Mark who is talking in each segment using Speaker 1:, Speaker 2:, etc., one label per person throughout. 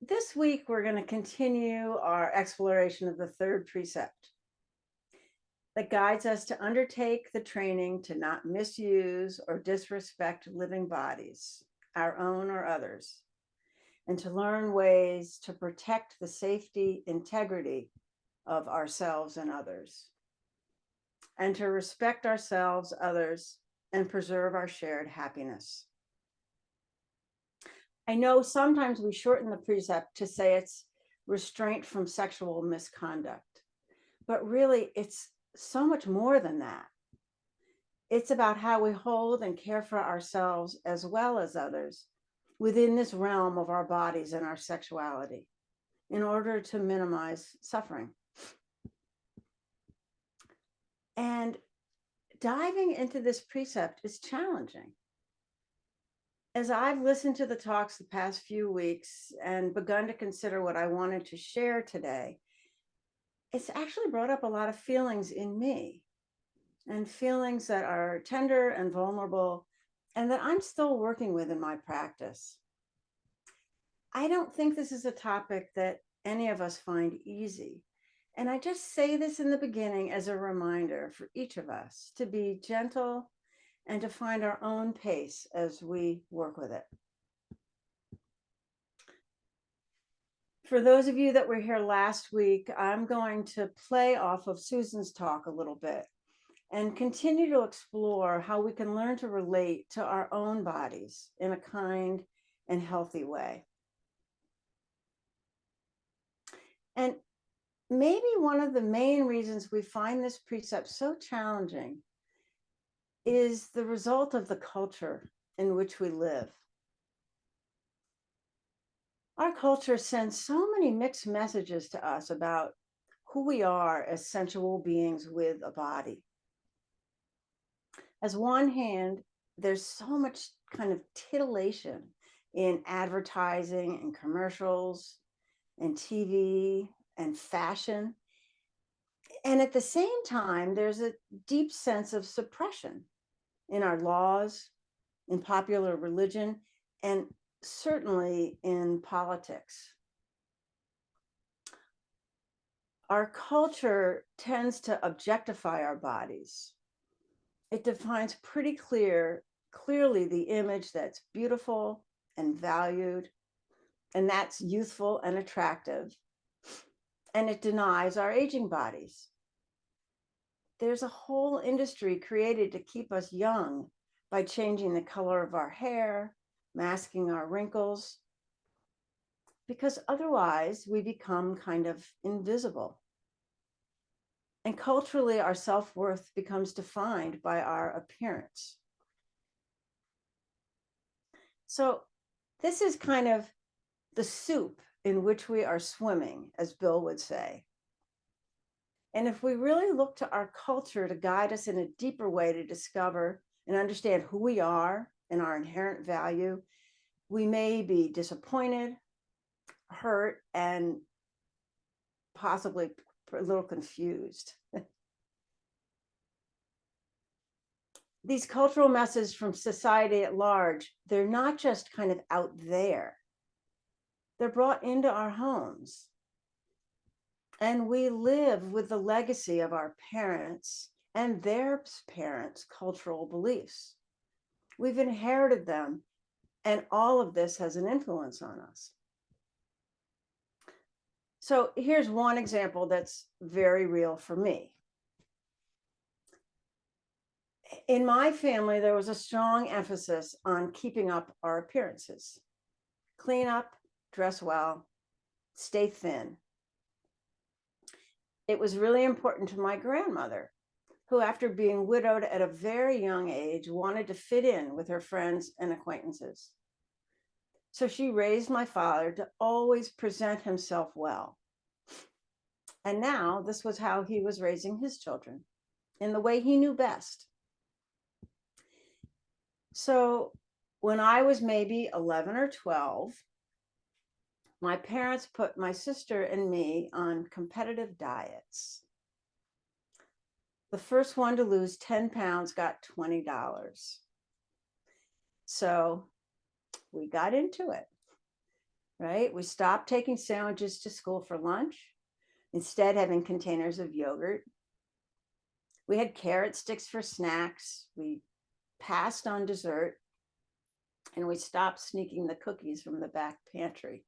Speaker 1: This week, we're going to continue our exploration of the third precept that guides us to undertake the training to not misuse or disrespect living bodies, our own or others, and to learn ways to protect the safety, integrity of ourselves and others, and to respect ourselves, others, and preserve our shared happiness. I know sometimes we shorten the precept to say it's restraint from sexual misconduct, but really it's so much more than that. It's about how we hold and care for ourselves as well as others within this realm of our bodies and our sexuality in order to minimize suffering. And diving into this precept is challenging. As I've listened to the talks the past few weeks and begun to consider what I wanted to share today, it's actually brought up a lot of feelings in me, and feelings that are tender and vulnerable, and that I'm still working with in my practice. I don't think this is a topic that any of us find easy. And I just say this in the beginning as a reminder for each of us to be gentle and to find our own pace as we work with it. For those of you that were here last week, I'm going to play off of Susan's talk a little bit and continue to explore how we can learn to relate to our own bodies in a kind and healthy way. And maybe one of the main reasons we find this precept so challenging is the result of the culture in which we live. Our culture sends so many mixed messages to us about who we are as sensual beings with a body. As one hand, there's so much kind of titillation in advertising and commercials and TV and fashion. And at the same time, there's a deep sense of suppression in our laws, in popular religion, and certainly in politics. Our culture tends to objectify our bodies. It defines pretty clearly the image that's beautiful and valued, and that's youthful and attractive. And it denies our aging bodies. There's a whole industry created to keep us young by changing the color of our hair, masking our wrinkles, because otherwise we become kind of invisible. And culturally, our self-worth becomes defined by our appearance. So this is kind of the soup in which we are swimming, as Bill would say. And if we really look to our culture to guide us in a deeper way to discover and understand who we are and our inherent value, we may be disappointed, hurt, and possibly a little confused. These cultural messages from society at large, they're not just kind of out there. They're brought into our homes. And we live with the legacy of our parents and their parents' cultural beliefs. We've inherited them, and all of this has an influence on us. So here's one example that's very real for me. In my family, there was a strong emphasis on keeping up our appearances. Clean up, dress well, stay thin. It was really important to my grandmother, who, after being widowed at a very young age, wanted to fit in with her friends and acquaintances. So she raised my father to always present himself well. And now this was how he was raising his children, in the way he knew best. So when I was maybe 11 or 12, my parents put my sister and me on competitive diets. The first one to lose 10 pounds got $20. So we got into it. right? We stopped taking sandwiches to school for lunch, instead having containers of yogurt. We had carrot sticks for snacks. We passed on dessert, and we stopped sneaking the cookies from the back pantry.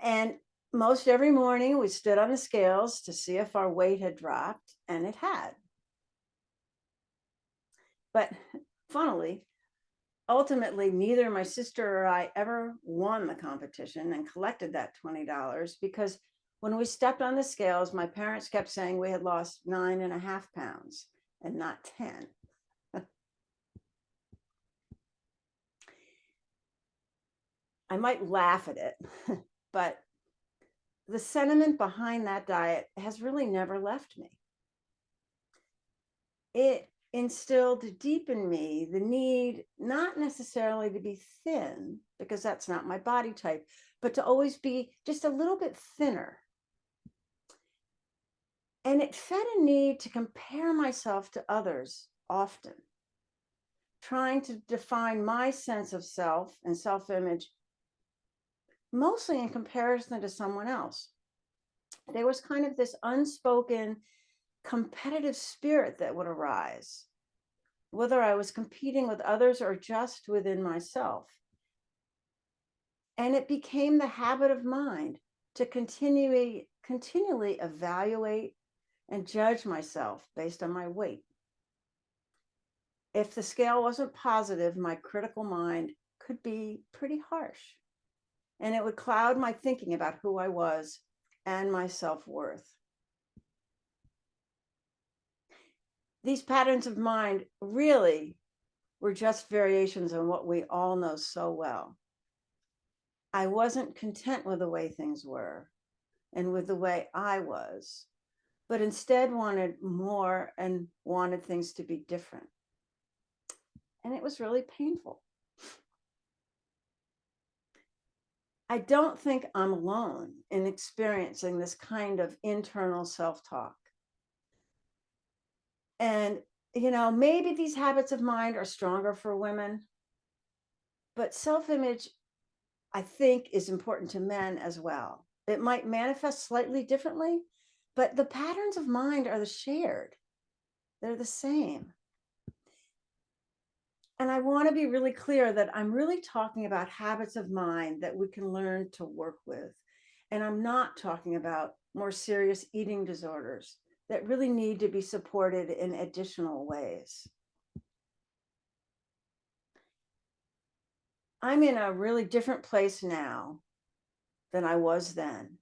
Speaker 1: And most every morning we stood on the scales to see if our weight had dropped, and it had. But funnily, ultimately, neither my sister or I ever won the competition and collected that $20 because when we stepped on the scales, my parents kept saying we had lost 9.5 pounds and not 10. I might laugh at it, but the sentiment behind that diet has really never left me. It instilled deep in me the need not necessarily to be thin, because that's not my body type, but to always be just a little bit thinner. And it fed a need to compare myself to others often, trying to define my sense of self and self-image mostly in comparison to someone else. There was kind of this unspoken competitive spirit that would arise, whether I was competing with others or just within myself. And it became the habit of mind to continually evaluate and judge myself based on my weight. If the scale wasn't positive, my critical mind could be pretty harsh, and it would cloud my thinking about who I was and my self-worth. These patterns of mind really were just variations on what we all know so well. I wasn't content with the way things were and with the way I was, but instead wanted more and wanted things to be different. And it was really painful. I don't think I'm alone in experiencing this kind of internal self-talk. And, maybe these habits of mind are stronger for women, but self-image, I think, is important to men as well. It might manifest slightly differently, but the patterns of mind are the shared. They're the same. And I want to be really clear that I'm really talking about habits of mind that we can learn to work with. And I'm not talking about more serious eating disorders that really need to be supported in additional ways. I'm in a really different place now than I was then.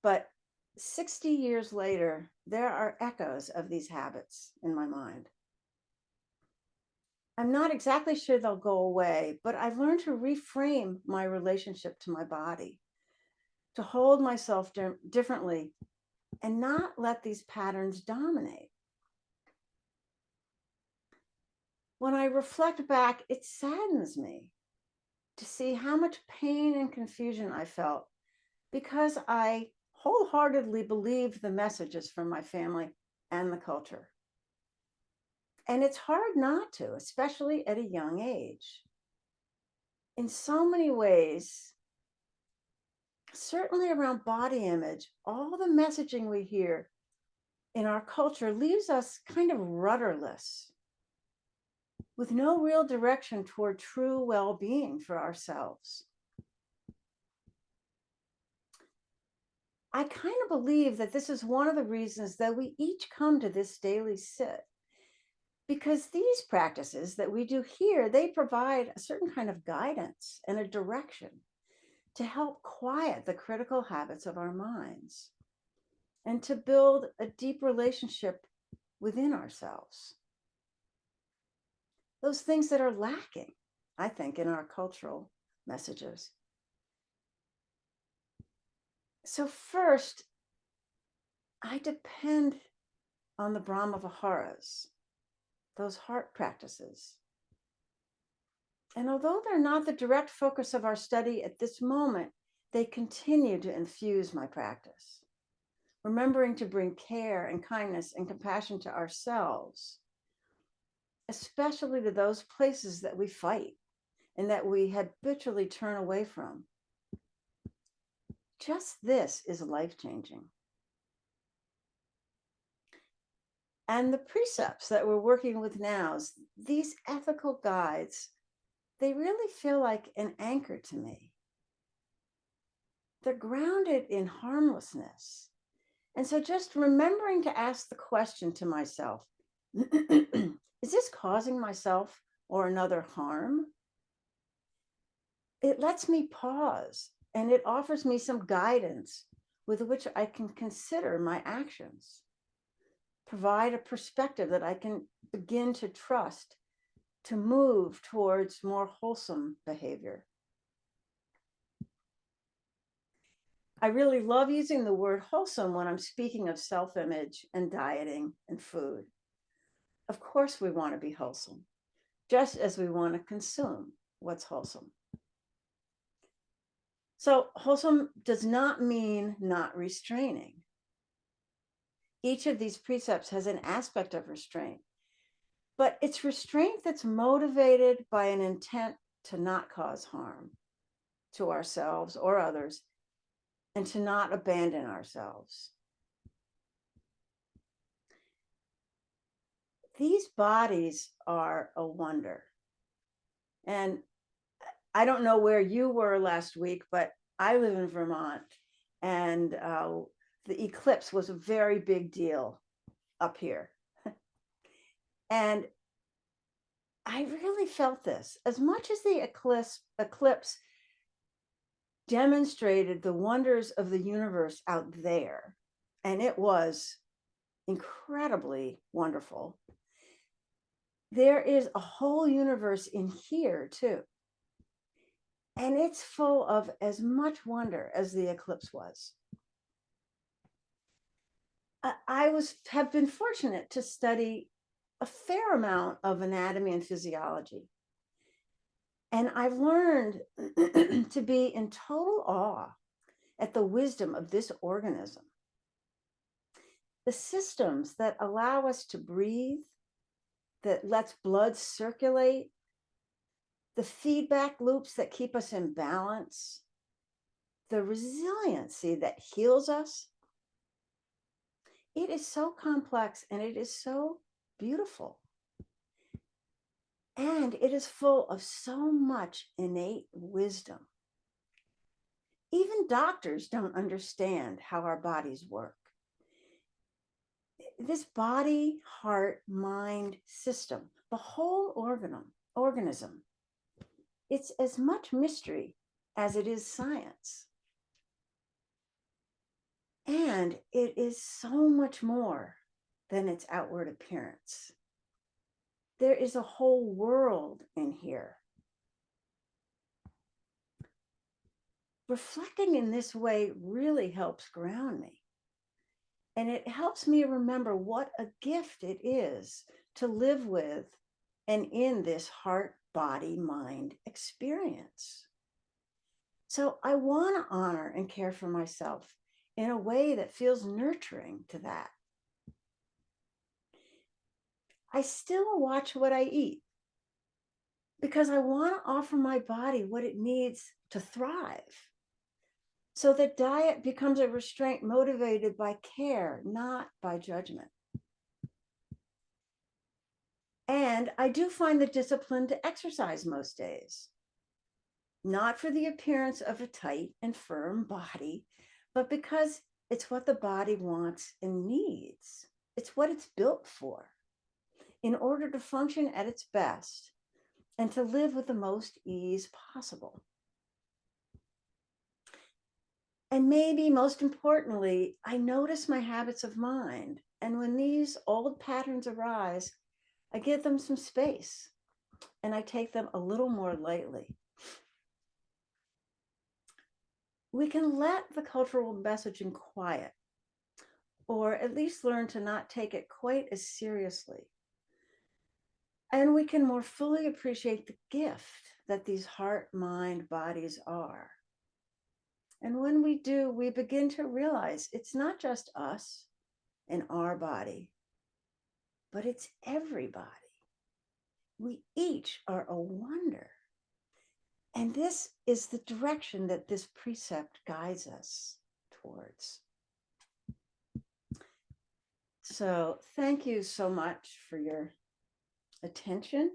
Speaker 1: But 60 years later, there are echoes of these habits in my mind. I'm not exactly sure they'll go away, but I've learned to reframe my relationship to my body, to hold myself differently, and not let these patterns dominate. When I reflect back, it saddens me to see how much pain and confusion I felt because I wholeheartedly believed the messages from my family and the culture. And it's hard not to, especially at a young age. In so many ways, certainly around body image, all the messaging we hear in our culture leaves us kind of rudderless, with no real direction toward true well-being for ourselves. I kind of believe that this is one of the reasons that we each come to this daily sit, because these practices that we do here, they provide a certain kind of guidance and a direction to help quiet the critical habits of our minds and to build a deep relationship within ourselves. Those things that are lacking, I think, in our cultural messages. So first, I depend on the Brahma Viharas, those heart practices. And although they're not the direct focus of our study at this moment, they continue to infuse my practice, remembering to bring care and kindness and compassion to ourselves, especially to those places that we fight and that we habitually turn away from. Just this is life-changing. And the precepts that we're working with now, these ethical guides, they really feel like an anchor to me. They're grounded in harmlessness. And so just remembering to ask the question to myself, is this causing myself or another harm? It lets me pause, and it offers me some guidance with which I can consider my actions, provide a perspective that I can begin to trust to move towards more wholesome behavior. I really love using the word wholesome when I'm speaking of self-image and dieting and food. Of course, we want to be wholesome, just as we want to consume what's wholesome. So wholesome does not mean not restraining. Each of these precepts has an aspect of restraint, but it's restraint that's motivated by an intent to not cause harm to ourselves or others, and to not abandon ourselves. These bodies are a wonder. And I don't know where you were last week, but I live in Vermont, and the eclipse was a very big deal up here. And I really felt this. As much as the eclipse demonstrated the wonders of the universe out there, and it was incredibly wonderful, there is a whole universe in here too. And it's full of as much wonder as the eclipse was. I have been fortunate to study a fair amount of anatomy and physiology. And I've learned to be in total awe at the wisdom of this organism. The systems that allow us to breathe, that lets blood circulate, the feedback loops that keep us in balance, the resiliency that heals us. It is so complex and it is so beautiful. And it is full of so much innate wisdom. Even doctors don't understand how our bodies work. This body, heart, mind system, the whole organism, it's as much mystery as it is science. And it is so much more than its outward appearance. There is a whole world in here. Reflecting in this way really helps ground me. And it helps me remember what a gift it is to live with and in this heart, body, mind experience. So I want to honor and care for myself in a way that feels nurturing to that. I still watch what I eat because I want to offer my body what it needs to thrive. So that diet becomes a restraint motivated by care, not by judgment. And I do find the discipline to exercise most days, not for the appearance of a tight and firm body, but because it's what the body wants and needs. It's what it's built for in order to function at its best and to live with the most ease possible. And maybe most importantly, I notice my habits of mind. And when these old patterns arise, I give them some space and I take them a little more lightly. We can let the cultural messaging quiet, or at least learn to not take it quite as seriously. And we can more fully appreciate the gift that these heart, mind, bodies are. And when we do, we begin to realize it's not just us and our body, but it's everybody. We each are a wonder. And this is the direction that this precept guides us towards. So thank you so much for your attention.